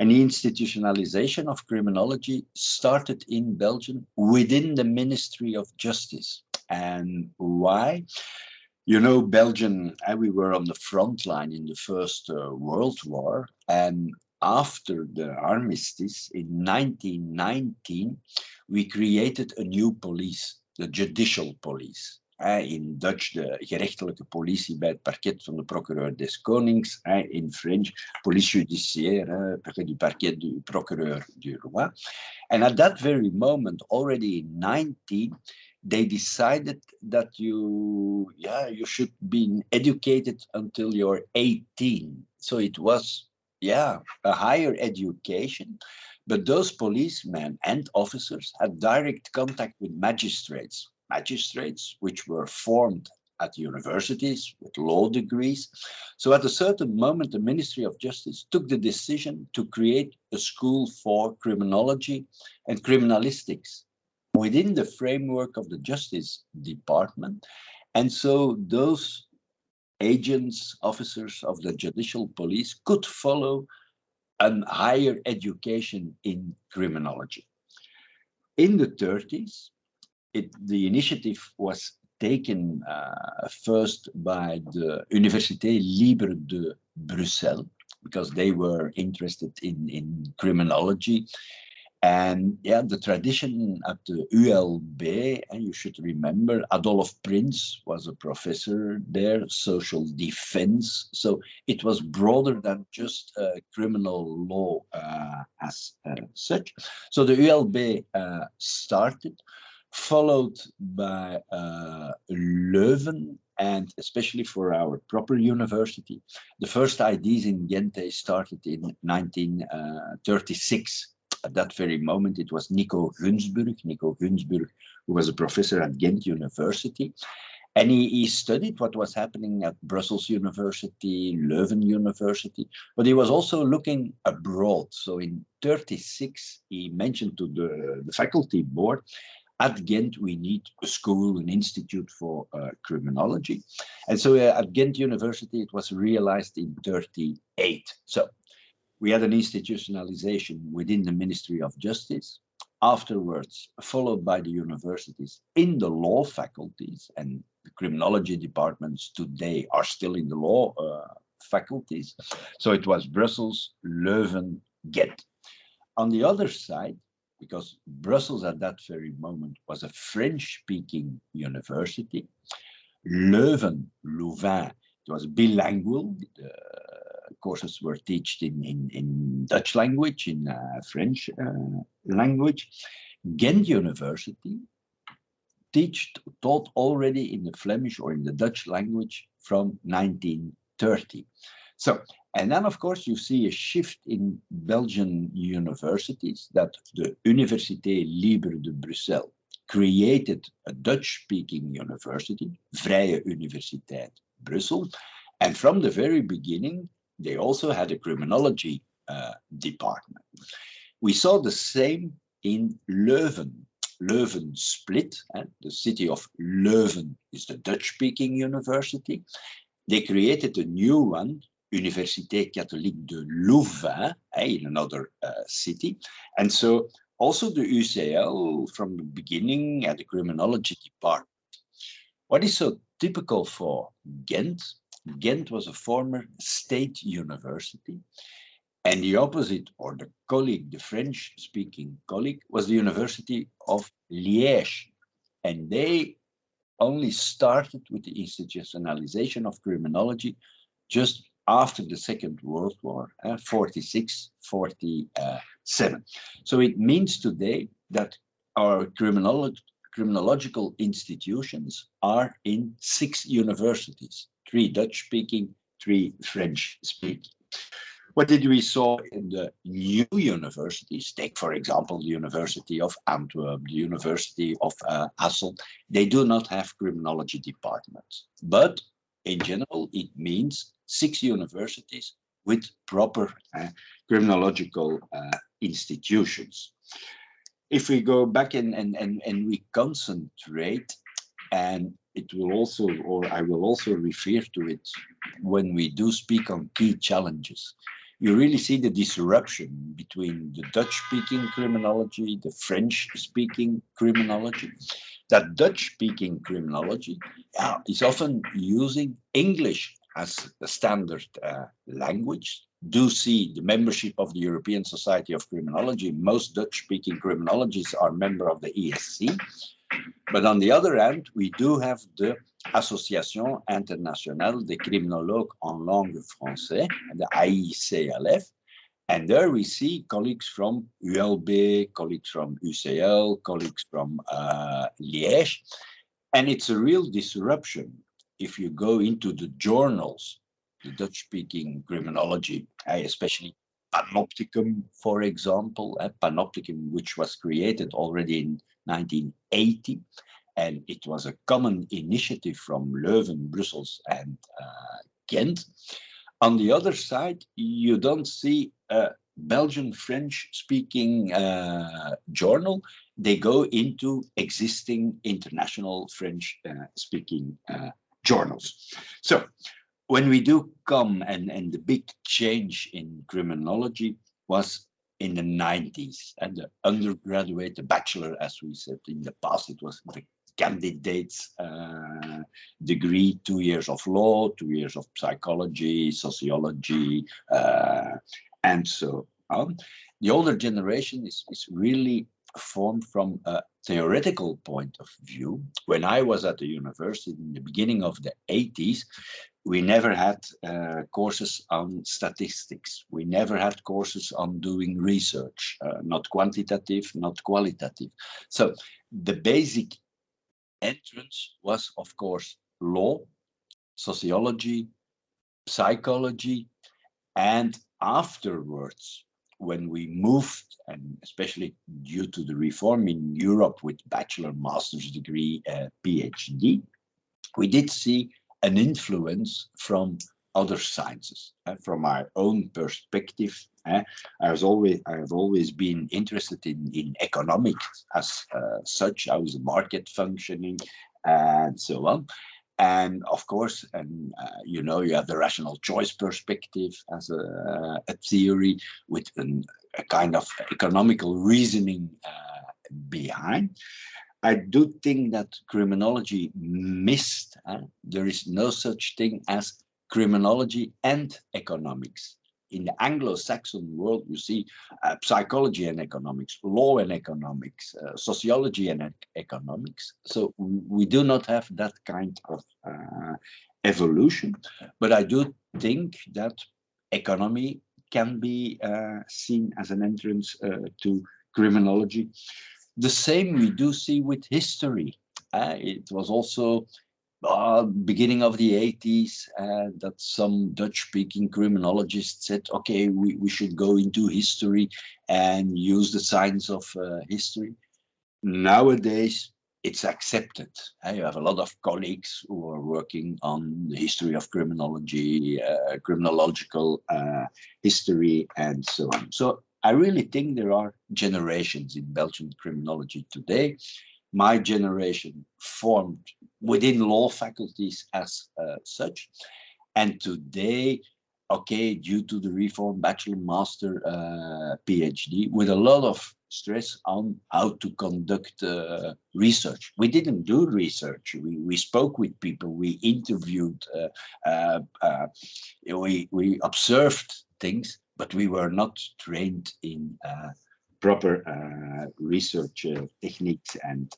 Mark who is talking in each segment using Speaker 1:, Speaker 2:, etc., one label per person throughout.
Speaker 1: And the institutionalization of criminology started in Belgium within the Ministry of Justice. And why? You know, Belgium, we were on the front line in the First World War. And after the armistice in 1919, we created a new police, the judicial police. In Dutch, de gerechtelijke politie bij het parket van de procureur des konings. In French, police judiciaire, près du parquet du procureur du roi. And at that very moment, already in 19, they decided that you should be educated until you're 18. So it was, a higher education. But those policemen and officers had direct contact with magistrates which were formed at universities with law degrees. So at a certain moment, the Ministry of Justice took the decision to create a school for criminology and criminalistics within the framework of the Justice Department. And so those agents, officers of the judicial police could follow a higher education in criminology. In the 30s, the initiative was taken first by the Université Libre de Bruxelles, because they were interested in criminology. And the tradition at the ULB, and you should remember, Adolf Prinz was a professor there, social defense. So it was broader than just criminal law as such. So the ULB started, followed by Leuven, and especially for our proper university. The first ideas in Ghent started in 1936. At that very moment, it was Nico Gunsburg, who was a professor at Ghent University. And he studied what was happening at Brussels University, Leuven University, but he was also looking abroad. So in 1936, he mentioned to the faculty board, at Ghent, we need a school, an institute for criminology. And so at Ghent University, it was realized in 1938. So we had an institutionalization within the Ministry of Justice, afterwards followed by the universities in the law faculties, and the criminology departments today are still in the law faculties. So it was Brussels, Leuven, Ghent. On the other side, because Brussels at that very moment was a French-speaking university, Louvain, it was bilingual. The courses were taught in Dutch language, in French language. Ghent University taught already in the Flemish or in the Dutch language from 1930. So, and then of course you see a shift in Belgian universities, that the Université Libre de Bruxelles created a Dutch-speaking university, Vrije Universiteit Brussel, and from the very beginning they also had a criminology department. We saw the same in Leuven. Leuven split, and the city of Leuven is the Dutch-speaking university. They created a new one, Université Catholique de Louvain, in another city. And so also the UCL from the beginning had a criminology department. What is so typical for Ghent? Ghent was a former state university. And the opposite, or the colleague, the French-speaking colleague, was the University of Liège. And they only started with the institutionalization of criminology just after the Second World War, 46, 47. So it means today that our criminological institutions are in 6 universities, 3 Dutch-speaking, 3 French-speaking. What did we saw in the new universities? Take, for example, the University of Antwerp, the University of Hasselt. They do not have criminology departments. But in general, it means 6 universities with proper criminological institutions. If we go back and we concentrate, and it will also, or I will also refer to it when we do speak on key challenges. you really see the disruption between the Dutch-speaking criminology, the French-speaking criminology. That Dutch-speaking criminology is often using English as a standard language. Do see the membership of the European Society of Criminology. Most Dutch-speaking criminologists are member of the ESC. But on the other hand, we do have the Association Internationale des Criminologues en Langue Française, the AICLF. And there we see colleagues from ULB, colleagues from UCL, colleagues from Liège. And it's a real disruption if you go into the journals, the Dutch-speaking criminology, especially Panopticum, for example, Panopticum, which was created already in 1980. And it was a common initiative from Leuven, Brussels, and Ghent. On the other side, you don't see a Belgian French-speaking journal. They go into existing international French-speaking journals. So when we do come, and the big change in criminology was in the 90s, and the undergraduate, the bachelor, as we said in the past, it was the candidate's degree, 2 years of law, 2 years of psychology, sociology, and so on. The older generation is really formed from a theoretical point of view. When I was at the university in the beginning of the 80s, we never had courses on statistics. We never had courses on doing research, not quantitative, not qualitative. So the basic entrance was, of course, law, sociology, psychology, and afterwards, when we moved, and especially due to the reform in Europe with bachelor, master's degree, PhD, we did see an influence from other sciences. From my own perspective, I have always been interested in economics as such. I was a market functioning and so on. And of course, you have the rational choice perspective as a theory with a kind of economical reasoning behind. I do think that criminology missed. There is no such thing as criminology and economics. In the Anglo-Saxon world, you see psychology and economics, law and economics, sociology and economics. So we do not have that kind of evolution. But I do think that economy can be seen as an entrance to criminology. The same we do see with history. It was also beginning of the 80s that some Dutch-speaking criminologists said, okay, we should go into history and use the science of history. Nowadays, it's accepted. You have a lot of colleagues who are working on the history of criminology, criminological history, and so on. So I really think there are generations in Belgian criminology today. My generation formed within law faculties as such. And today, okay, due to the reform, bachelor, master, PhD, with a lot of stress on how to conduct research. We didn't do research. We spoke with people, we interviewed, we observed things, but we were not trained in proper research techniques and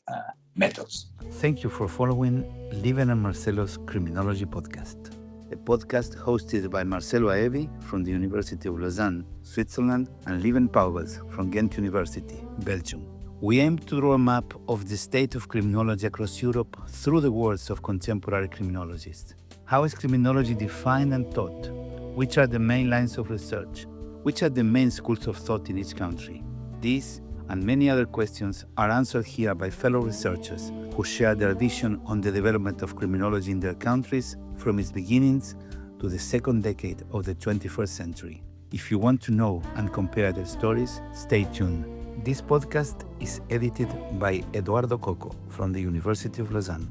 Speaker 1: methods.
Speaker 2: Thank you for following Lieven and Marcelo's Criminology Podcast, a podcast hosted by Marcelo Aebi from the University of Lausanne, Switzerland, and Lieven Pauwels from Ghent University, Belgium. We aim to draw a map of the state of criminology across Europe through the words of contemporary criminologists. How is criminology defined and taught? Which are the main lines of research? Which are the main schools of thought in each country? These and many other questions are answered here by fellow researchers who share their vision on the development of criminology in their countries from its beginnings to the second decade of the 21st century. If you want to know and compare their stories, stay tuned. This podcast is edited by Eduardo Coco from the University of Lausanne.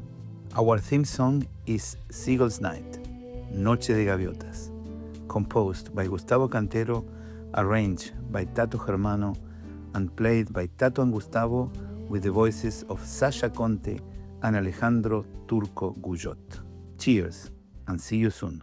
Speaker 2: Our theme song is Seagull's Night, Noche de Gaviotas, composed by Gustavo Cantero, arranged by Tato Germano, and played by Tato and Gustavo with the voices of Sasha Conte and Alejandro Turco Guyot. Cheers, and see you soon.